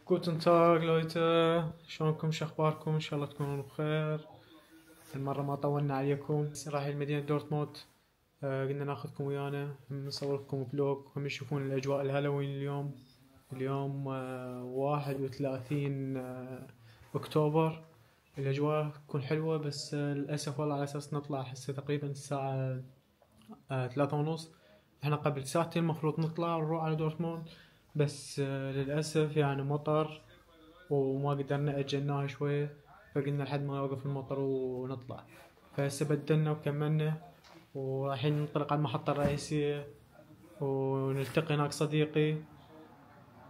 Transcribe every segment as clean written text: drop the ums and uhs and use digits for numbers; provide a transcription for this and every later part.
جوتن تاغ لويتا، شلونكم؟ شخباركم؟ ان شاء الله تكونون بخير. المرة ما طولنا عليكم، رايحين مدينة دورتموند. قلنا ناخذكم ويانا نصور لكم فلوج وهم يشوفون الاجواء الهالوين اليوم 31 اكتوبر. الاجواء تكون حلوة بس للاسف والله على اساس نطلع هسه تقريبا الساعة 3:30. احنا قبل ساعتين المفروض نطلع ونروح على دورتموند، بس للأسف يعني مطر وما قدرنا أجلناها شوية، فقلنا لحد ما يوقف المطر ونطلع. فهسه بدلنا وكملنا ورايحين ننطلق على المحطة الرئيسية ونلتقي هناك صديقي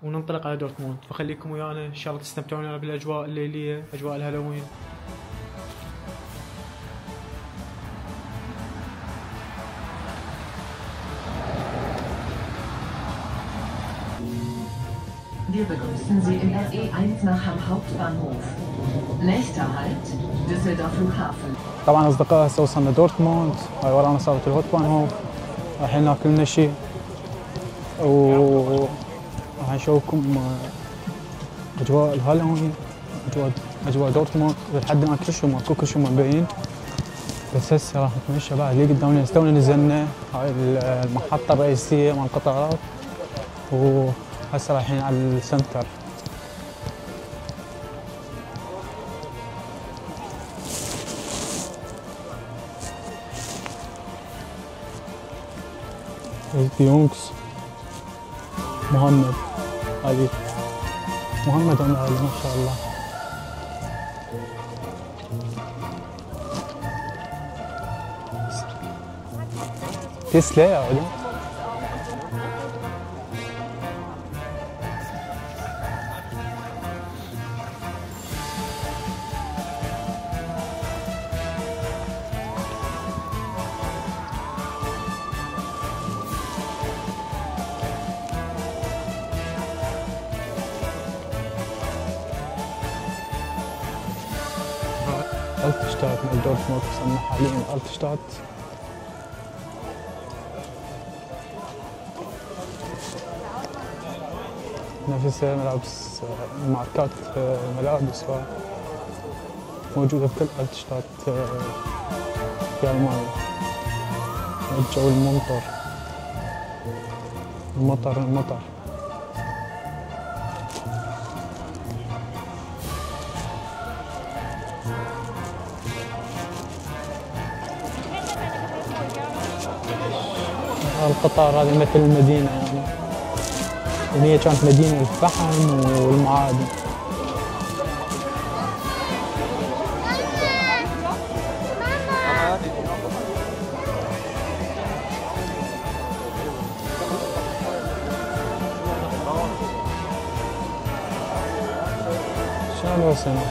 وننطلق على دورتموند. فخليكم ويانا إن شاء الله تستمتعون بالأجواء الليلية، أجواء الهالوين. Wir begrüßen Sie in der E1 nach am Hauptbahnhof. Nächster Halt, Düsseldorf Flughafen. طبعا اصدقائي هسه وصلنا دورتموند، هاي ورانا صارت الهوتبانهوف، رايحين ناكل لنا شي وراح نشوفكم اجواء الهالوين، اجواء دورتموند. لحد الان كل شيء ماكو، كل شيء مبين، بس هسه راح نتمشى بعد. اللي قدامنا تونا نزلنا هاي المحطة الرئيسية مال القطارات، وهسه رايحين على السنتر. يونكس محمد، هذه محمد عمر ما شاء الله. تسلا يا ولد. التشتات من دورتموند تسمى حاليا التشتات. نفسها ملابس ماركات ملابس موجودة في كل التشتات في ألمانيا. الجو الممطر، المطر. القطار هذه مثل المدينة، يعني هي كانت مدينة الفحم والمعادن. شلون وصلنا؟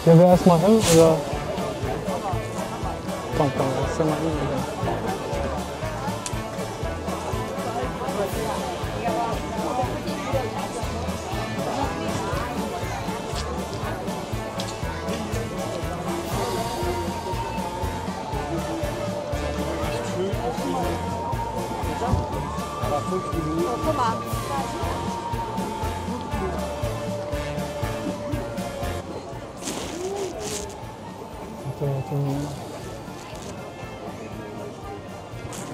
تبي اسمع فيلم ولا؟ طم اسمعني.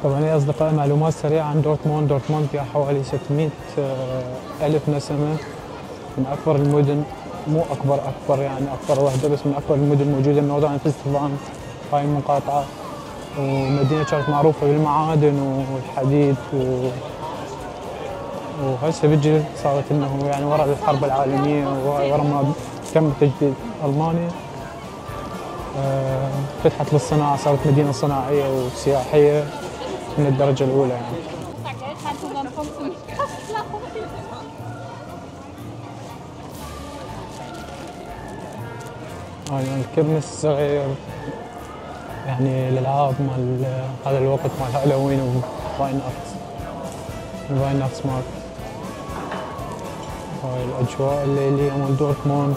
طبعا يا أصدقائي معلومات سريعة عن دورتموند فيها حوالي 600 ألف نسمة، من أكبر المدن، مو أكبر يعني أكبر وحدة، بس من أكبر المدن موجودة نوردرن فيستفان هاي المقاطعة. ومدينة كانت معروفة بالمعادن والحديد وهسه بجي صارت إنه يعني وراء الحرب العالمية وراء ما تم تجديد ألمانيا فتحت للصناعة، صارت مدينة صناعية وسياحية من الدرجة الأولى يعني. الكرنس الصغير يعني الألعاب مال هذا الوقت مال هالوين وفايناكس مارك. هاي الأجواء الليلية مال دورتموند.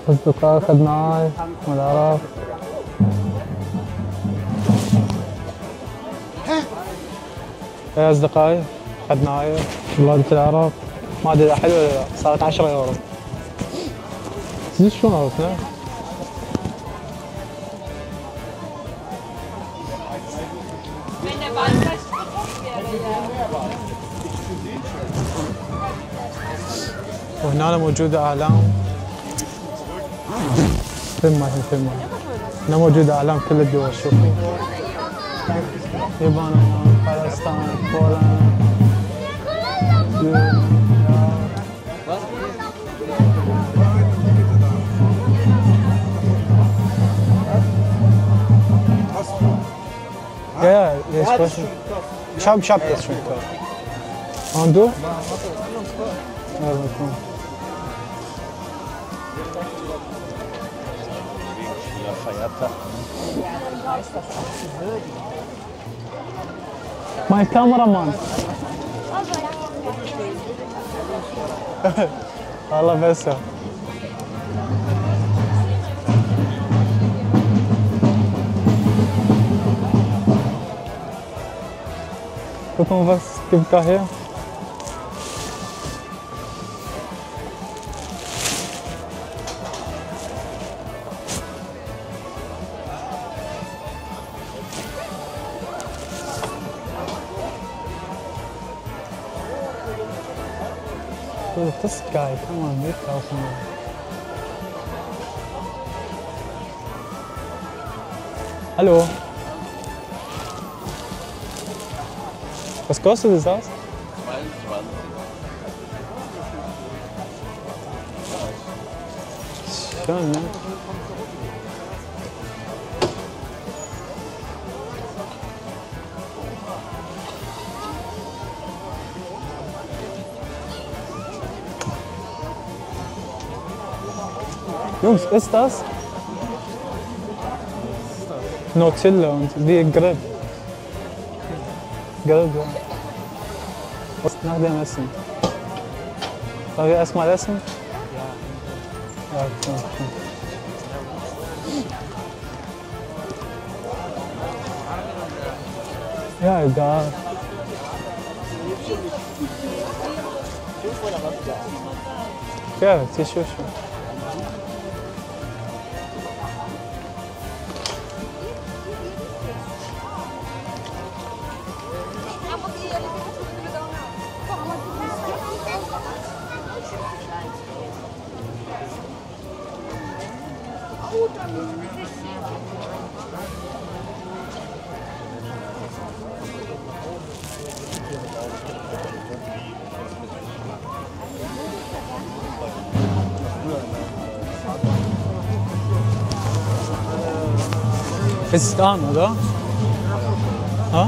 أصدقائي أخذناها والعراق. يا أصدقائي أخذناها بلادة العراق. ما أدري حلوة ولا لا، صارت 10 يورو. تدري شلون عرفنا؟ وهنا موجودة أعلام ثمة. هنا موجودة أعلام كل الدول. شوفوا يابان، فلسطين، بولندا. Yeah, yes, question. Shop das schon. Und du? Ja, komm. Mein Kameramann. Allah besser. Guck mal, was gibt da her? Oh, das ist geil, kann man mitkaufen. Hallo. Was kostet das aus? 22. Schön, ne? Jungs, ist das? Nutella und die Grib. Grib, ja. Was nach dem Essen? Sollen wir erstmal essen? Ja. Ja, okay. Ja, egal. Ja, sicher schon. Es ist an, oder? Ha?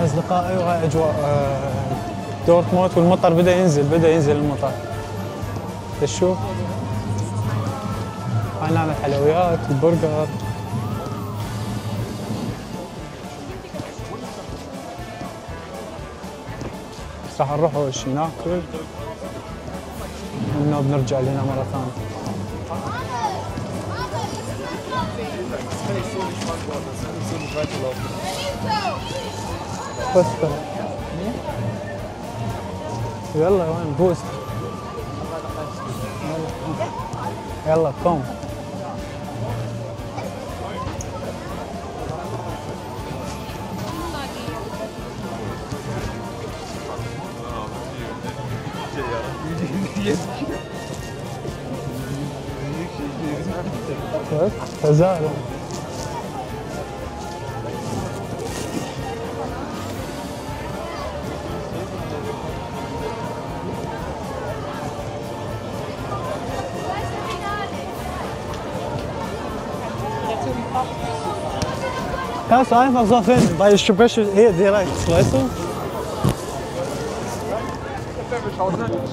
أصدقائي، وهاي أجواء دورتموند، والمطر بدأ ينزل المطر. تشوف هاي نعمل حلويات البرجر. راح نروح وش ناكل وبنرجع لهنا مرة ثانية. بس يلا وين بوست؟ يلا قوم. تزارع. Kannst du einfach so finden, weil ich spreche hier direkt, weißt du?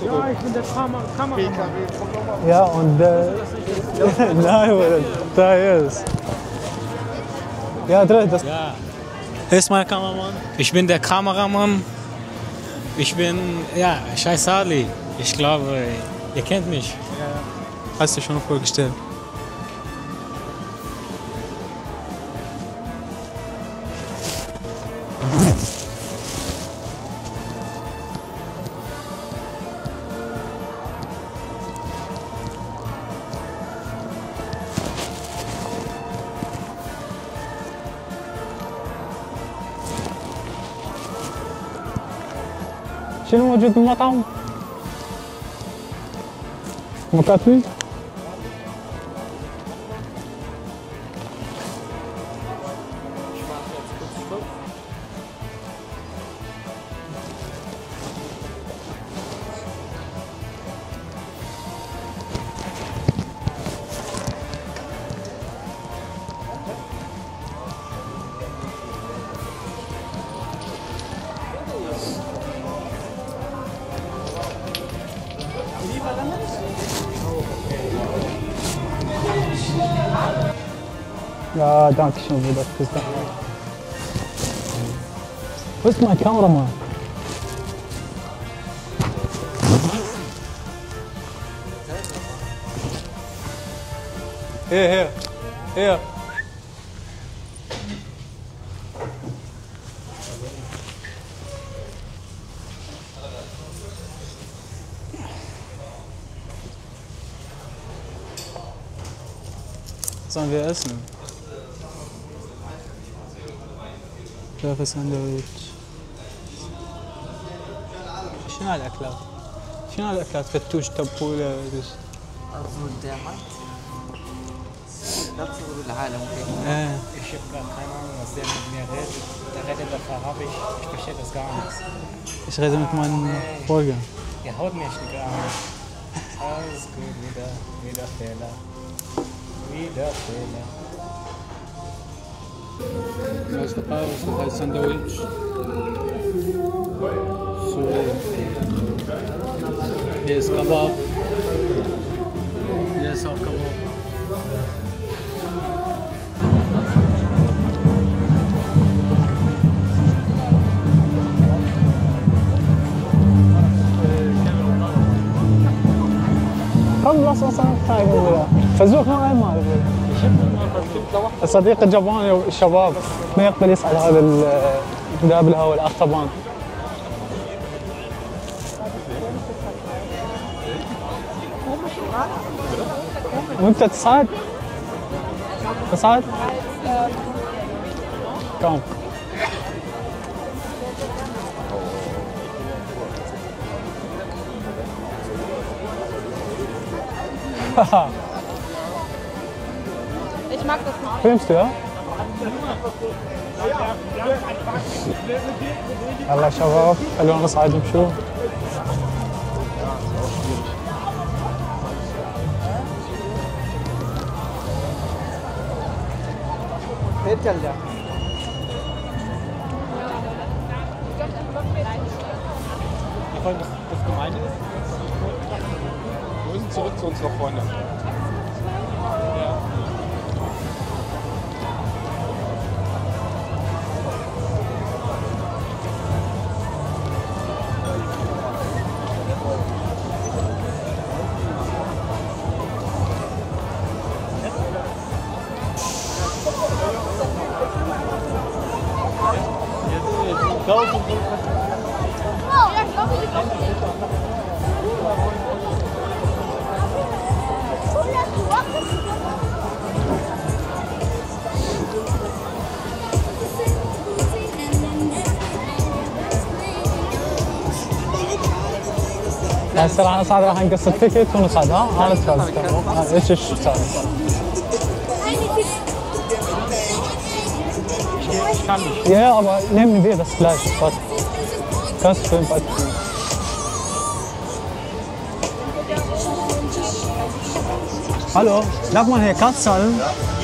Ja, ich bin der Kameramann. Ja, und nein, da ist. Ja, dreh das. Ja. Hier ist mein Kameramann. Ich bin der Kameramann. Ich bin, ja, Scheiß Ali. Ich glaube, ihr kennt mich. Ja. Hast du schon vorgestellt? شنو موجود بالمطعم؟ مكاتبي؟ Ja, danke schön für das Küssen. Wo ist mein Kameramann? Hier. Sollen wir essen? كيف ساندويتش؟ شنو هالاكلات؟ شنو هالاكلات؟ فتوش تبوله أرجو الدعم لا تصور العالم Ich habe gar keine Ahnung, was der mit mir redet. Der redet auf Arabisch, ich verstehe das gar nichts. Ich rede mit meinem Folger. Er haut mich nicht gar nicht. Alles gut, wieder Fehler. Wieder Fehler. أصدقائي هذا الساندويتش سوري. Yes, kebab. Yes, auch kebab. خلص اصلا خايف ولا فزوق معي ما الصديق الجباني والشباب ما يقبل يصعد هذا داب الهواء الاخطبان. وانت تصعد؟ كم؟ Ich mag das nicht. Filmst du, ja? يلا شباب خلونا نصعد نشوف. Das Gemeine ist, wir müssen zurück zu unserer Freundin. Ja. هسه راح نصعد راح نقص التيكت ونصعد ها انا تفاز ايش السالفه؟ Ja, aber nehmen wir das gleich. Das Film hat. Hallo, darf man hier Karte zahlen?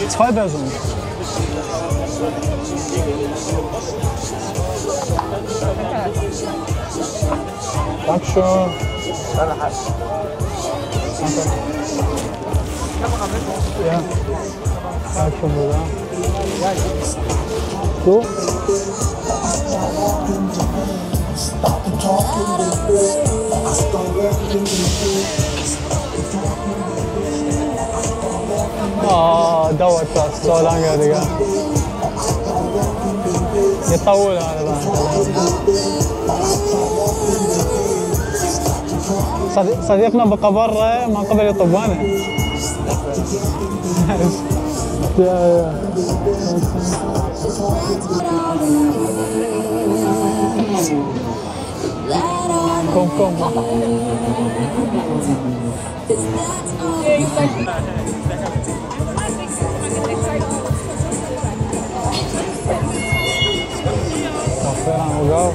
2 Personen. Dankeschön. Danke. Ja. Danke, Bruder. شو؟ دوت السولان قاعد يطول هذا بعد. صديقنا بقى برا ما قبل يطبونه. كوم أخيرا وقاو.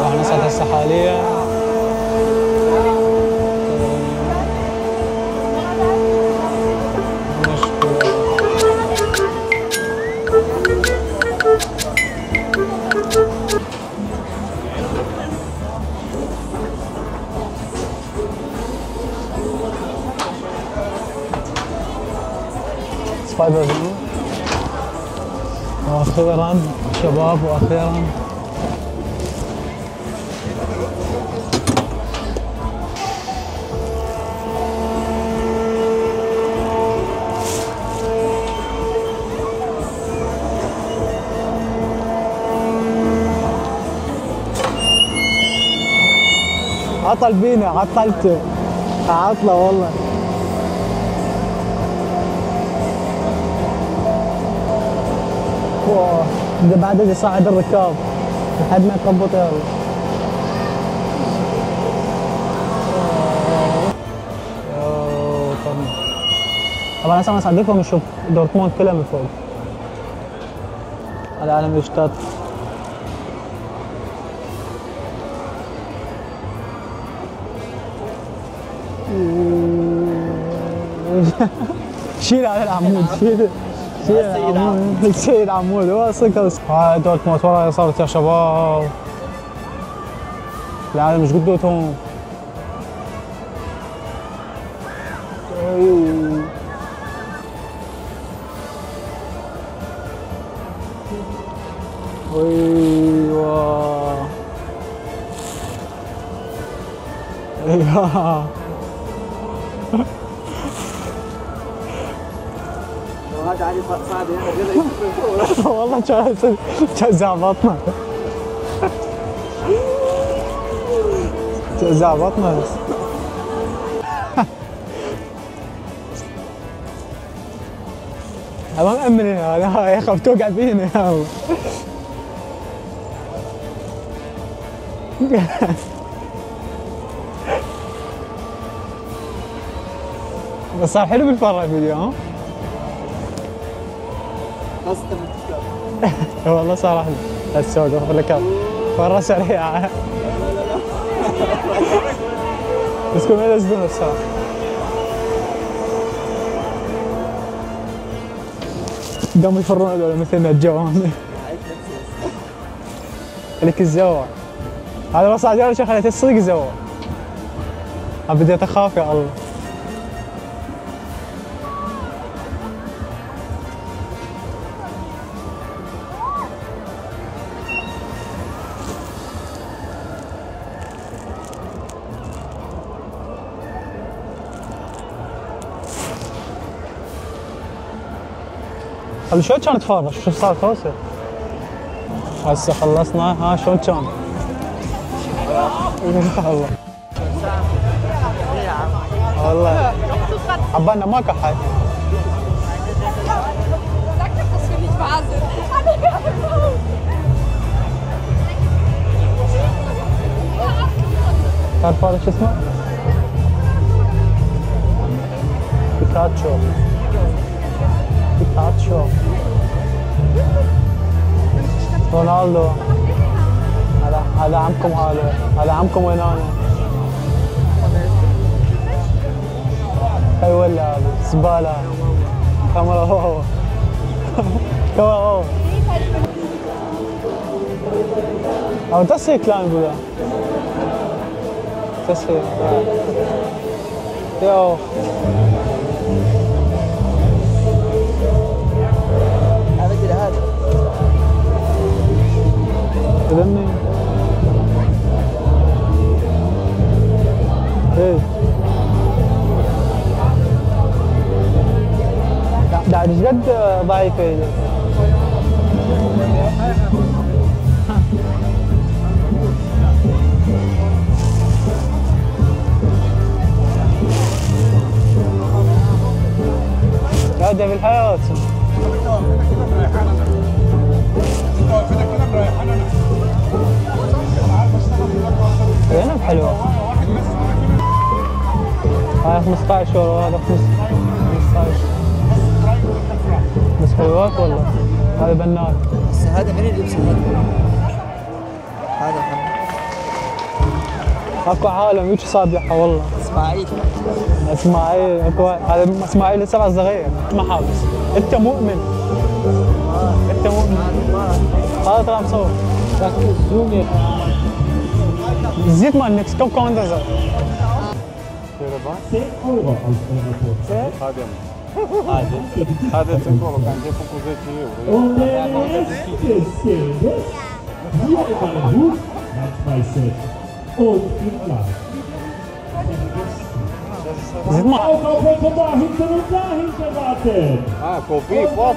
احنا صارت هسه حاليا سبايدر مان. واخيرا شباب واخيرا عطل بينا، عطلته عطله والله. ده بعد يصعد الركاب لحد ما يقبض يلا. طبعا هسه انا اصعدكم نشوف دورتموند كلها من فوق. العالم يشتاط. شيل على العمود، شيل العمود، شيل العمود هو صدق. هاي دورتموند وراي صارت يا شباب. العالم مش قدوتهم. ايوه ايوه هذا علي صعب هنا. والله كان زعبطنا. زعبطنا بس. ما مأمن هذا يا اخي توقع فينا يا الله. بس صار حلو بالفرع الفيديو ها؟ والله صار حلو. السوق وقف لك مرة سريعة. بس كم يلزمون الساعة. قاموا يفرون هذول مثلنا الجواني. لك الزوع. هذا بس عاد شيخ خليته الصدق زوع. بديت اخاف يا الله. شلون كانت فارغ؟ شو صار توصل؟ هسه خلصنا. ها شلون كان؟ الله والله عبالنا ما كحل. تعرف هذا شو اسمه؟ بيكاتشو. بيكاتشو. رونالدو. هذا عمكم، هذا عمكم وين انا؟ اي ولا هذا زباله كاميرا هو Oh. Oh, das ist klein, Bruder. Das hier. Ja auch. خدمني. ايه. ده جد ضعيفة هي. هذا بالحياة. زينب حلوة. هاي 15 وهذا 15. بس حلوات والله. هذا بنات. هسه هذا من اللي يلبس هذا محمد. اكو عالم هيك صابحة والله. اسماعيل اكو هذا اسماعيل لسه صغير ما حابس. انت مؤمن. انت مؤمن. هذا طلع مصور. زيت مال نكس كم كمان درجة؟ هذا تنكور كان جاي فوق زيت مال كوفي فوق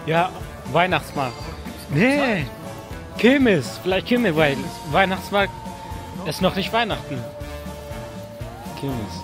Ja, Weihnachtsmarkt. Nee, Kirmes. Vielleicht Kirmes, weil Weihnachtsmarkt ist noch nicht Weihnachten. Kirmes.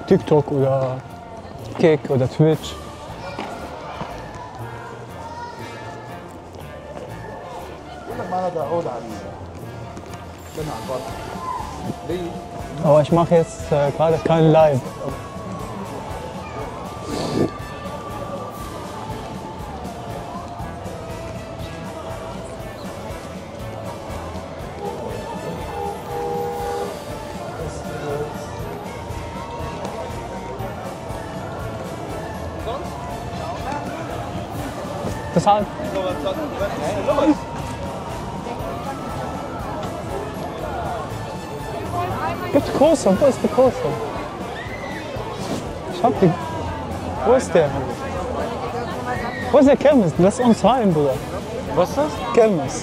تيك توك ولا كيك ولا تويتش. هو ايش ما خيس هذا كان لايف. تصعد جبت كوسة. wo ist die Kose? Ich hab die. Wo ist der? Wo ist der Kirmes? Lass uns rein, Bruder. Was ist das? Kirmes.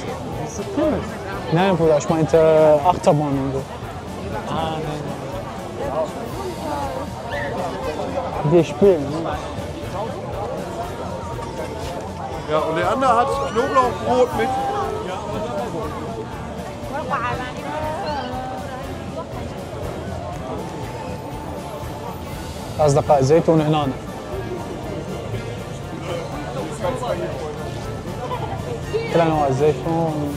Was ist Kirmes? Nein, Bruder, ich meinte Achterbahn und so. Ah, nein. Die spielen. Ja, und der andere hat Knoblauchbrot mit. أصدقاء زيتون هنا. كل أنواع الزيتون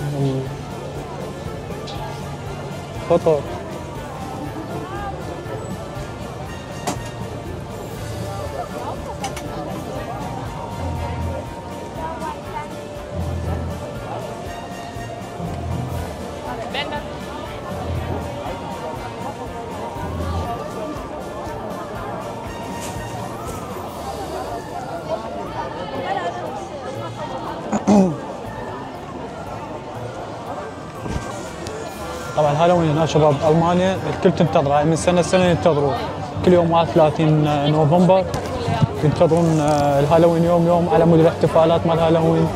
فطر. طبعا هالوين هنا شباب المانيا الكل تنتظره، من سنه لسنه ينتظروه كل يوم 31 نوفمبر ينتظرون الهالوين يوم على مود الاحتفالات مال الهالوين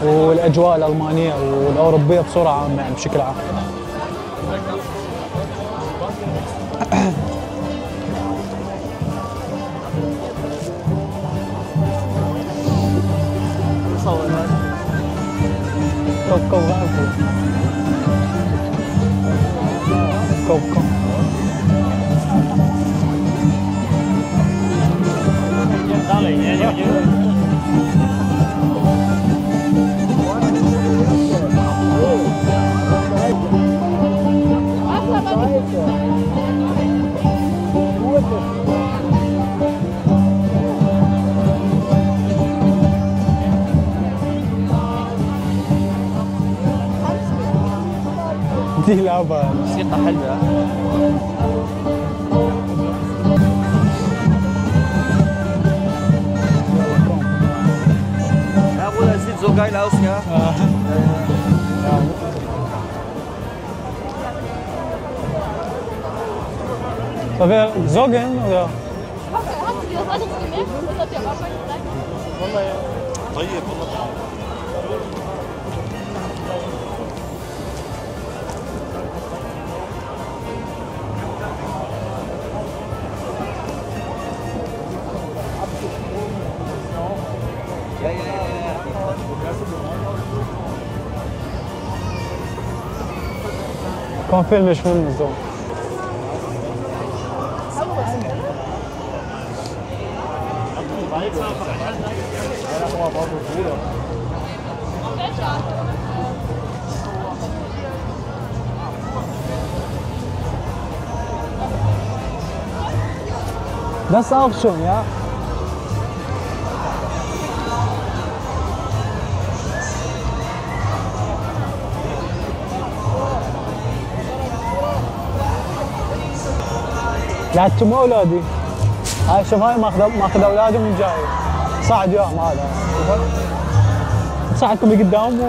والاجواء الالمانيه والاوروبيه بصوره عامه يعني بشكل عام. كوكو دي لعبة موسيقى حلوة. Ja, Bruder, es sieht so geil aus, ja? طب زوجن ولا؟ Hast du dir das alles gemerkt? Das hat ja wahrscheinlich gleich. طيب والله. كان فيلم مش من الزوم. Das auch schon, ja? لعبتم اولادي. هاي شوف هاي ماخذ اولادي من جاي. صعد يوم هذا. صعدكم قدام و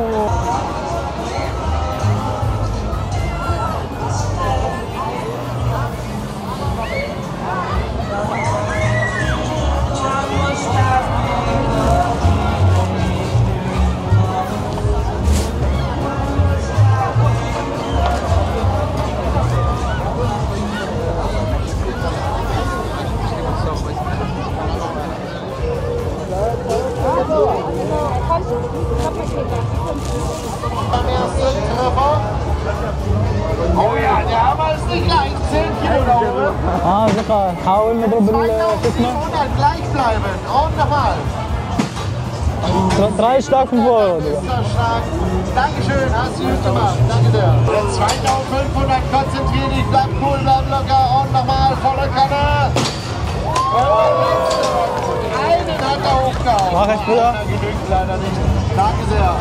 Oh ja, der Hammer ist nicht leicht. 10 Kilo da oben. أصدقاء نحاول نضرب الفتنة. 2400 gleich bleiben. Und nochmal. 3 Schlag von vorne. Dankeschön, hast du gut gemacht. Danke dir. Jetzt 2500, konzentrier dich, bleib cool, bleib locker. Und nochmal, volle Kanne. Einen hat er hochgehauen. Mach ich, Bruder. Genügt leider nicht. Danke sehr.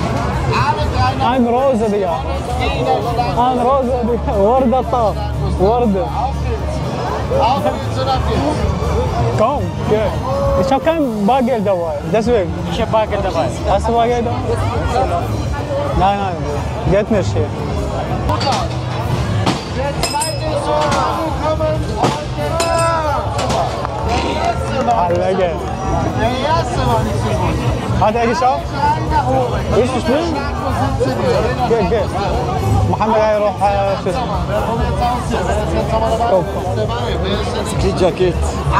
Alle 3 nach I'm Rosa دي. I'm Rosa دي. وردة طاف. وردة. Auf geht's. Auf geht's und ab geht's. Komm, geh. Ich hab kein Bargeld dabei. Deswegen. Ich hab Bargeld dabei. Hast du Bargeld dabei? Nein, nein, geht nicht hier. Der zweite ist so angekommen und der erste war nicht so gut. Hat er geschafft? Nach oben. Ist es schlimm? Geht, geht. محمد هيروح شو اسمه؟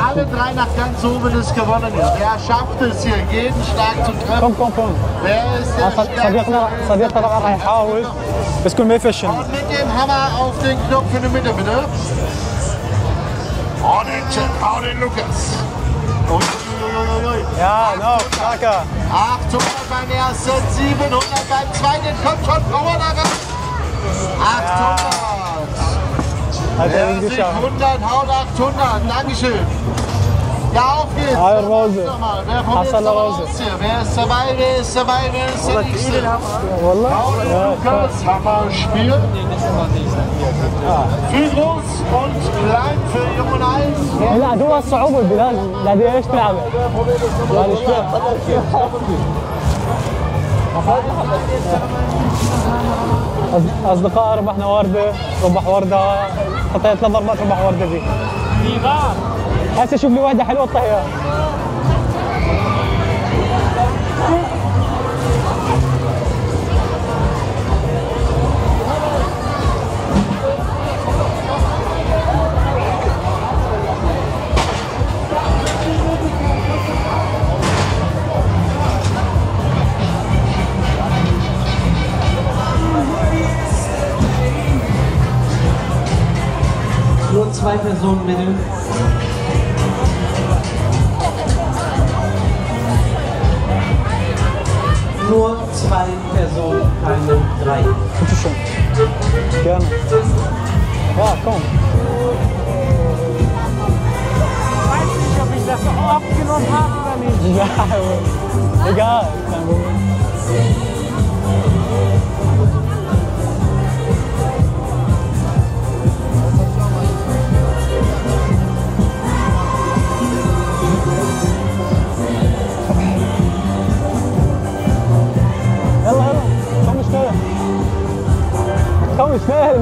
Alle 3 nach ganz oben ist gewonnen. Wer schafft es hier, jeden Schlag zu treffen? كم كم كم. Wer ist der صديقنا راح يحاول بس كل ما يفشل. Und mit dem Hammer auf den Knopf in der Mitte, bitte. Oh, den Chat, hau den Lukas. Ja, no, danke. 800 beim ersten, 700 beim zweiten. Kommt schon, Power da rein. 800. Hat er Wer ihn sich geschafft. 100, haut 800. Dankeschön. Ja, auf geht's. Hi, Rose. Wer kommt jetzt Hassan noch Rose. raus hier? Wer ist dabei? Wer ist dabei? Wer ist der Nächste? والله. Ja, Lukas, Hammer, Spiel. Viel groß und klein für Jung und Alt. لا هو الصعوبة بلال قاعد ايش تلعب؟ قاعد ايش أصدقاء ربحنا وردة، ربح وردة، حطيت 3 ضربات ربح وردة دي. هسه شوف لي واحدة حلوة طيارة. Nur 2 Personen bitte. Nur 2 Personen, keine 3. Bitte schön. Gerne. Ja, komm. Weiß nicht, ob ich das auch abgenommen habe oder nicht. Ja, egal. Kein Problem. يلا يلا komm schnell. Komm schnell.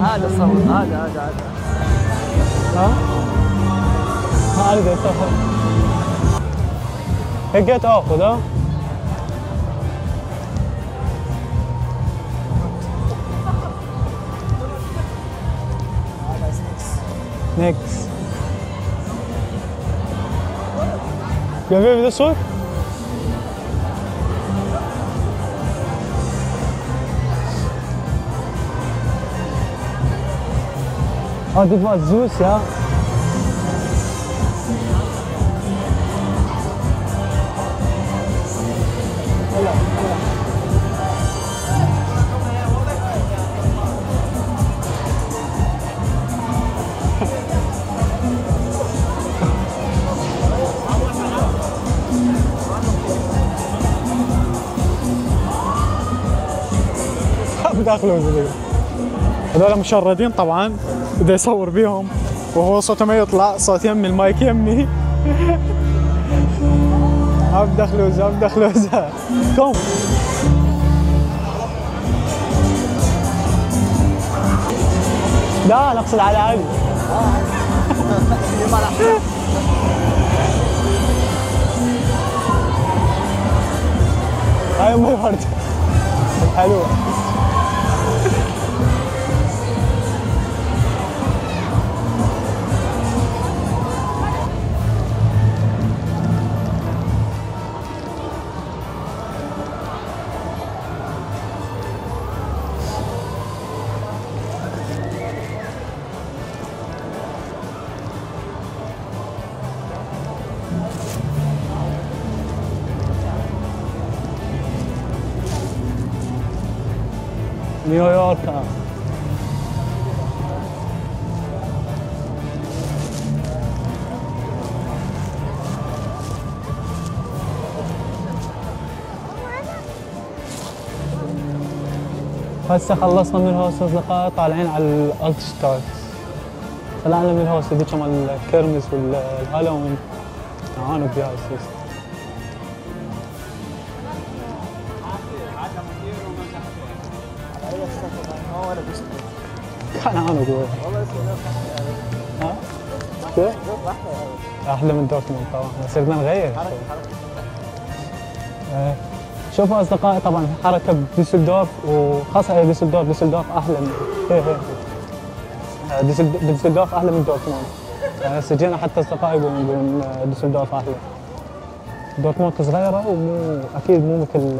هذا صور هذا ها؟ هذا صح. هيك تاخذ ها؟ Nix. Ja, wer wieder zurück? Oh, das war süß, ja. داخلوا زي هذول مشردين طبعا بده يصور بيهم وهو صوته ما يطلع صوت يمي المايك يمي عم دخلوزة عم دخلوزة كم لا انا اقصد على علي هاي ام الورد حلوة نيويورك هسه خلصنا من الهوس اصدقائي طالعين على الالتشتات طلعنا من الهوس هذيك مال الكرمز والهالوين تعانوا بيها السوس كان عنق والله ها؟ كيف؟ احلى من دورتموند طبعا صرنا نغير شوفوا اصدقائي طبعا حركه بديسلدورف وخاصه ديسلدورف احلى من ديسلدورف احلى من دورتموند هسه جينا حتى اصدقائي يقولون ديسلدورف احلى دورتموند صغيره ومو اكيد مو مثل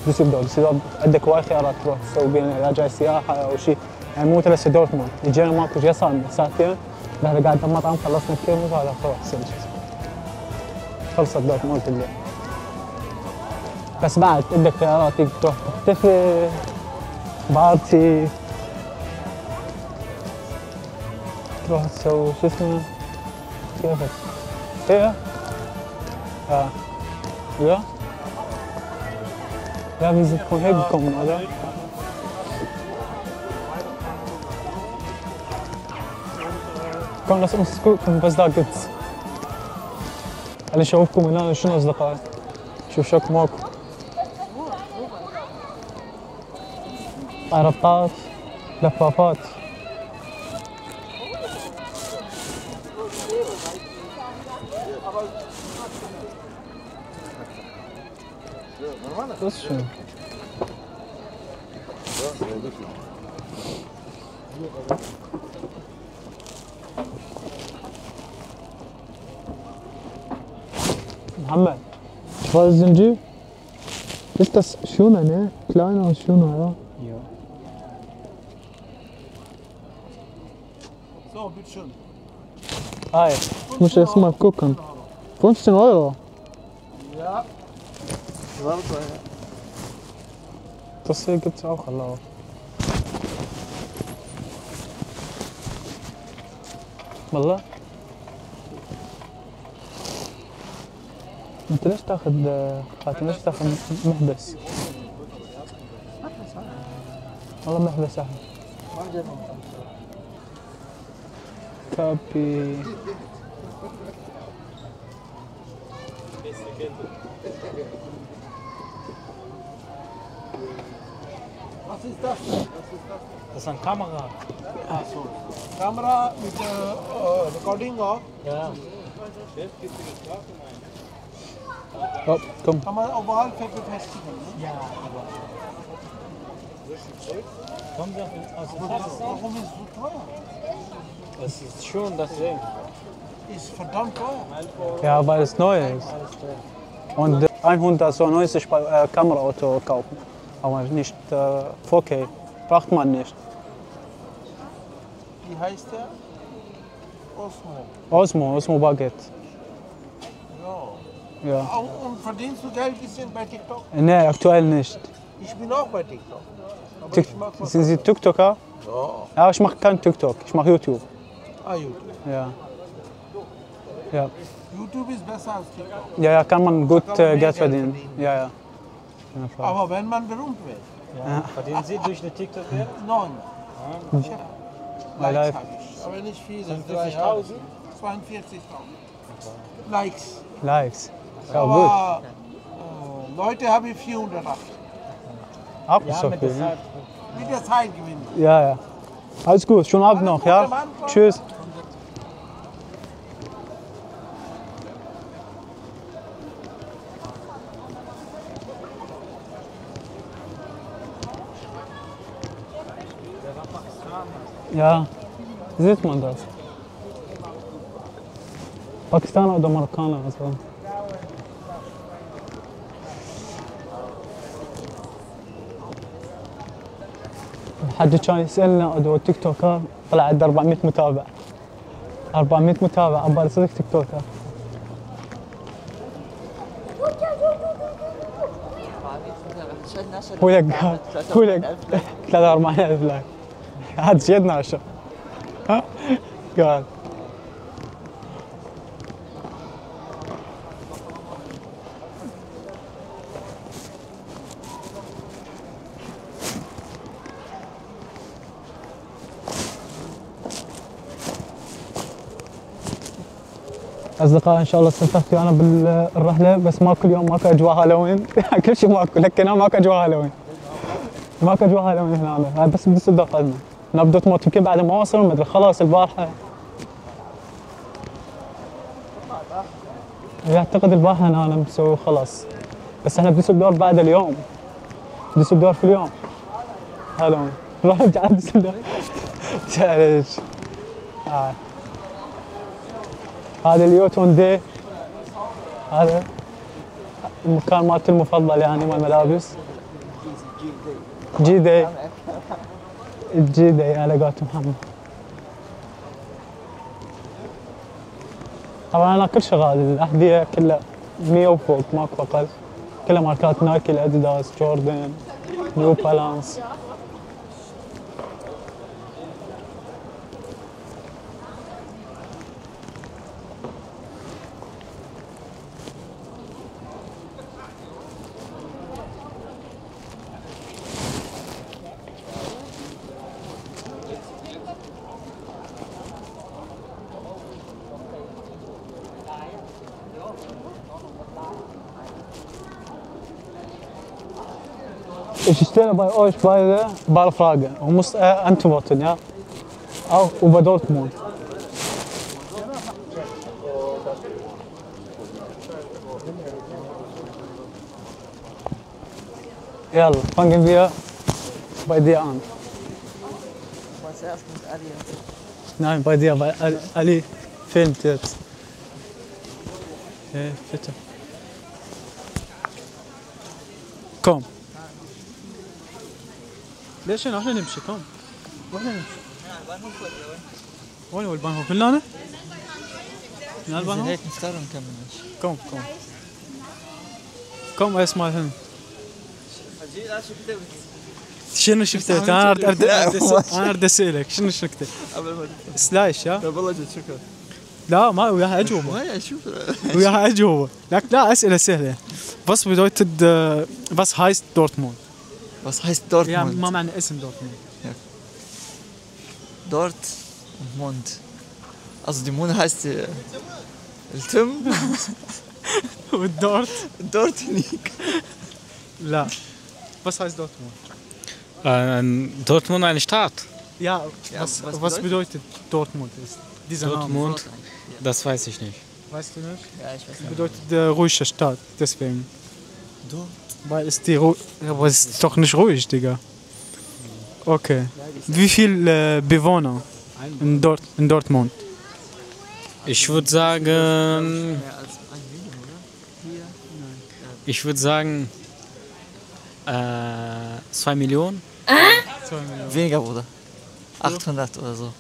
شو اسمه ديسلدورف عندك هواي خيارات تروح تسوي بينها اذا جاي سياحه او شيء يعني مو مثل هسه دورتموند يجينا ماكو شيء صار ساعتين نحن قاعد بمطعم خلصنا الكيمو وهذا خلاص خلصت دورتموند الليل بس بعد عندك خيارات تروح تحتفل بارتي تروح تسوي شو اسمه كيفك ايه ja ja wir sind von hergekommen oder komm lass uns gucken was da gibt's خليني اشوفكم هنا شنو اصدقائي. شوف شك ماكو ربطات لفافات. بس شنو محمد شو هذا الزنجير؟ Ist das schöner, ne? Kleiner und schöner, ja. Ja. So, bitteschön. Hi, ich muss erst mal gucken. 15 Euro. Ja. Warte. Das hier gibt's auch erlaubt. والله انت ليش تاخذ خاتم؟ ليش تاخذ محبس؟ والله محبس احلى. كابي Was ist das denn? Das ist eine Kamera. Ach so. Kamera mit Recording auch. Ja. Oh, komm. Kann man überall befestigen. Ne? Ja, aber. Kommen Sie aus der Tasche? Warum ist es so teuer? Das ist schon deswegen. Ist verdammt teuer. Ja, weil es neu ist. Und 190 bei Kameraauto kaufen. Aber nicht 4K. Braucht man nicht. Wie heißt der? Osmo. Osmo Baguette. Ja. Ja. Und verdienst du Geld bisschen bei TikTok? Nee, aktuell nicht. Ich bin auch bei TikTok. Aber ich mag was. Sind Sie TikToker? Ja. Ja, ich mache kein TikTok. Ich mache YouTube. Ah, YouTube. Ja. Ja. YouTube ist besser als TikTok. Ja, ja, kann man gut Kann man mehr Geld Geld verdienen. verdienen. Ja, ja. Auf jeden Fall. Aber wenn man berühmt wird. Ja. Verdienen Sie durch eine TikTok Geld? Nein. Ich hab Bei Likes Live. habe ich. Aber nicht viel. das ist 45.000? 42.000. Likes. Likes. Ja, gut. Aber Leute habe ich 408. Auch nicht Ja, so mit viel. der Ne? Zeit. Mit der Zeit gewinnen. Ja, ja. Alles gut. Schönen Abend noch, ja? Tschüss. Ja, sieht man das. Pakistaner oder Marokkaner, also. حد كان يسألنا أدو تيك توكر طلع عنده 400 متابع. 400 متابع أبغى صدق تيك توكر. هو لك 43,000 لايك. هذا زيد ناشر. ها؟ قال اصدقائي ان شاء الله استمتعتوا انا بالرحله بس ما كل يوم ماكو اجواء هالوين كل شيء ماكو لكن هنا ماكو اجواء هالوين ماكو اجواء هالوين هنا هاي بس بدوسلدورف عندنا هنا بدورتموند يمكن بعد ما وصلوا ما ادري خلاص البارحه اعتقد البارحه انا مسوي خلاص بس احنا بدوسلدورف بعد اليوم دوسلدورف اليوم هالوين نروح نرجع على دوسلدورف تعالج هذا اليوتون دي هذا المكان مالتي المفضل يعني مال الملابس جي دي الجي دي على قولة محمد طبعا انا كل شغال الاحذيه كلها 100 وفوق ماكو اقل كلها ماركات نايكي اديداس جوردن نيو بالانس Ich stelle bei euch beide Ballfrage und muss antworten, ja? Auch über Dortmund. Ja, fangen wir bei dir an. Was erst mit Ali? Nein, bei dir, weil Ali filmt jetzt. Bitte. Komm. ليش هنا احنا نمشي كم؟ واحنا نمشي. وين هو البانهوف؟ من هنا؟ من البانهوف؟ هيك نختار ونكمل ماشي. كم كم. كم اسمع هنا. شنو شفت؟ انا اريد اسالك شنو شفت؟ سلايش ها؟ والله جد شكرا. لا ما وياها اجوبه. وهي شوف وياها اجوبه، لكن لا اسئله سهله. بس بداية بس هايست دورتموند. Was heißt Dortmund? يعني ما معنى اسم دورتموند؟ Dortmund. Also die Mund heißt التم والدورت دورتنيك. لا بس هايست دورتموند. Dortmund eine Stadt. Ja, Ja, was bedeutet Dortmund ist? Dieser Dortmund, Name. das weiß ich nicht. Weißt du nicht? Ja, ich weiß nicht. Bedeutet ruhige Stadt, deswegen. Dort. Weil es die aber es ist doch nicht ruhig, Digga. Okay. Wie viele Bewohner in Dortmund? Ich würde sagen, Mehr als 1 Million, oder? Hier? ich würde sagen 2 Millionen. 2 Millionen. Weniger, Bruder. 800 oder so.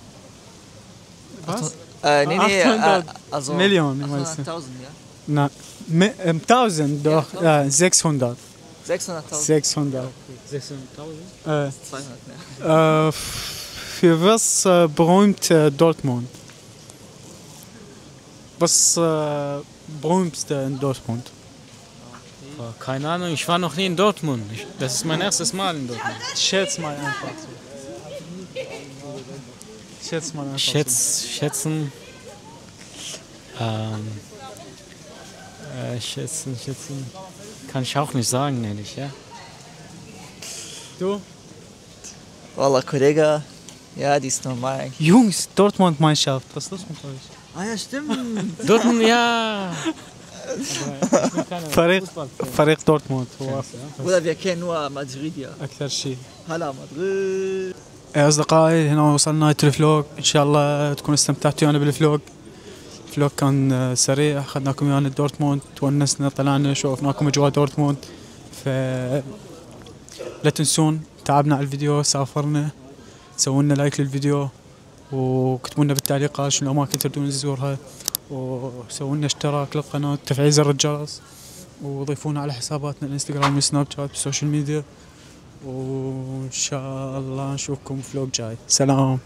Was? Nee, 800 also Millionen, meinst du? 800.000, ja? Nein, 1000 doch, ja, 600. 600.000. 600. 600.000? 200 mehr. Für was berühmt Dortmund? Was berühmtste in Dortmund? Keine Ahnung, ich war noch nie in Dortmund. Das ist mein erstes Mal in Dortmund. Schätz mal einfach so. Schätz mal einfach Schätzen. Schätzen. Kann ich auch nicht sagen, ehrlich, ja. Du? Wallah, Kollege, ja, die ist normal eigentlich. Jungs, Dortmund-Mannschaft, was ist das mit euch? Ah ja, stimmt. Dortmund, ja. فريق دورتموند هو Bruder, wir kennen nur Madrid, ja. أكثر شيء. هلا مدريد. يا أصدقائي هنا وصلنا نهاية الفلوج، إن شاء الله تكونوا استمتعتوا أنا بالفلوج. الفلوج كان سريع، أخذناكم ويانا دورتموند، تونسنا، طلعنا شوفناكم أجواء دورتموند. لا تنسون تعبنا على الفيديو، سافرنا، سووا لنا لايك للفيديو وكتبوا لنا بالتعليقات شنو الأماكن تردون نزورها، وسووا لنا اشتراك للقناة، تفعيل زر الجرس، وضيفونا على حساباتنا الانستغرام والسناب شات بالسوشيال ميديا، وإن شاء الله نشوفكم فلوج جاي. سلام.